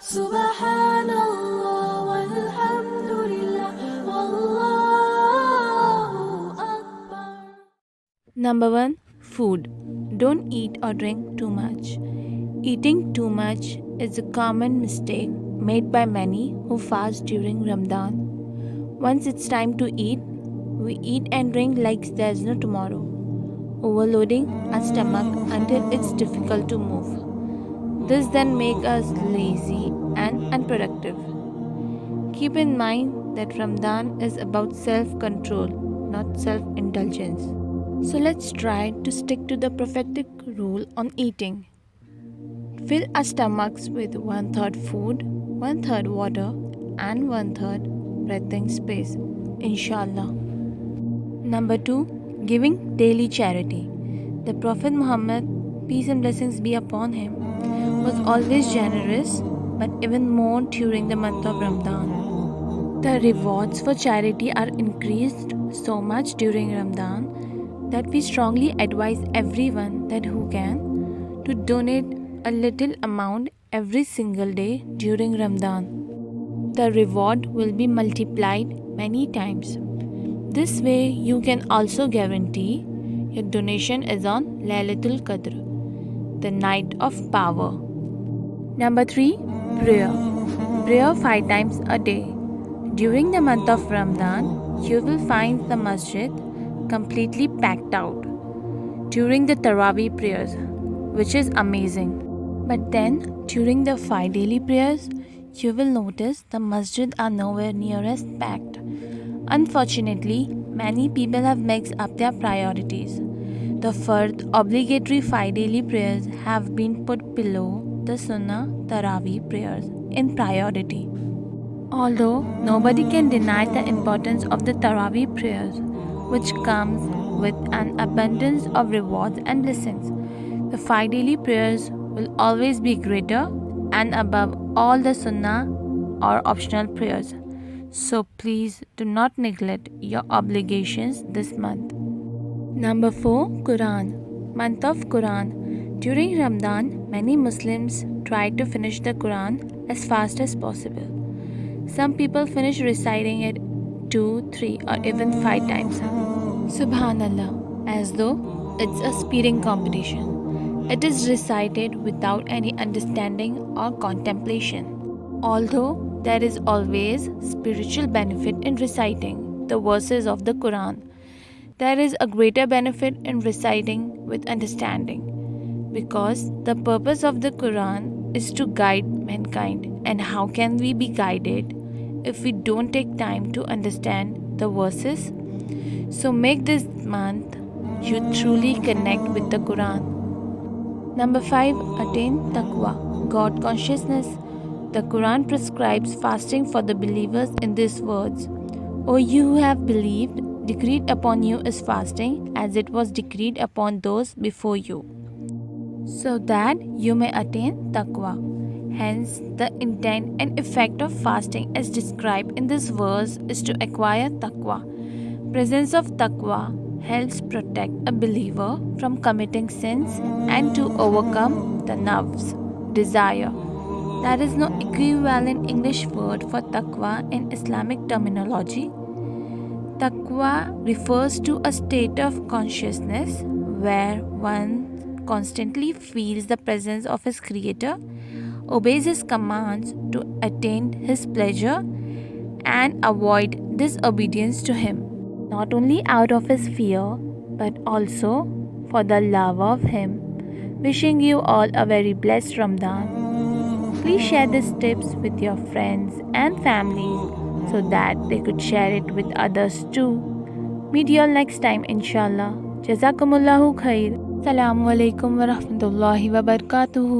Subhanallah walhamdulillah wallahu akbar. Number 1. Food. Don't eat or drink too much. Eating too much is a common mistake made by many who fast during Ramadan. Once it's time to eat, we eat and drink like there's no tomorrow, overloading our stomach until it's difficult to move. This then makes us lazy and unproductive. Keep in mind that Ramadan is about self-control, not self-indulgence. So let's try to stick to the prophetic rule on eating. Fill our stomachs with 1/3 food, 1/3 water, and 1/3 breathing space, inshallah. Number 2. Giving daily charity. The Prophet Muhammad, peace and blessings be upon him, was always generous, but even more during the month of Ramadan. The rewards for charity are increased so much during Ramadan that we strongly advise everyone that who can to donate a little amount every single day during Ramadan. The reward will be multiplied many times. This way you can also guarantee your donation is on Laylatul Qadr, the night of power. Number 3. Prayer. Prayer 5 times a day. During the month of Ramadan, you will find the masjid completely packed out during the Tarawih prayers, which is amazing. But then, during the 5 daily prayers, you will notice the masjid are nowhere near as packed. Unfortunately, many people have mixed up their priorities. The Fard obligatory 5 daily prayers have been put below the Sunnah Tarawih prayers in priority. Although nobody can deny the importance of the Tarawih prayers, which comes with an abundance of rewards and blessings, the 5 daily prayers will always be greater and above all the Sunnah or optional prayers. So please do not neglect your obligations this month. Number 4. Quran. Month of Quran. During Ramadan, many Muslims try to finish the Quran as fast as possible. Some people finish reciting it 2, 3 or even 5 times. Subhanallah, as though it's a speeding competition. It is recited without any understanding or contemplation. Although there is always spiritual benefit in reciting the verses of the Quran, there is a greater benefit in reciting with understanding, because the purpose of the Quran is to guide mankind. And how can we be guided if we don't take time to understand the verses? So make this month you truly connect with the Quran. Number 5. Attain Taqwa. God consciousness. The Quran prescribes fasting for the believers in these words: O you who have believed, decreed upon you is fasting as it was decreed upon those before you, so that you may attain Taqwa. Hence, the intent and effect of fasting as described in this verse is to acquire Taqwa. Presence of Taqwa helps protect a believer from committing sins and to overcome the nafs, desire. There is no equivalent English word for Taqwa in Islamic terminology. Taqwa refers to a state of consciousness where one constantly feels the presence of his Creator, obeys his commands to attain his pleasure, and avoid disobedience to him, not only out of his fear but also for the love of him. Wishing you all a very blessed Ramadan. Please share these tips with your friends and families so that they could share it with others too. Meet you all next time, inshallah. Jazakumullahu khair. Assalamu alaikum wa rahmatullahi wa barakatuhu.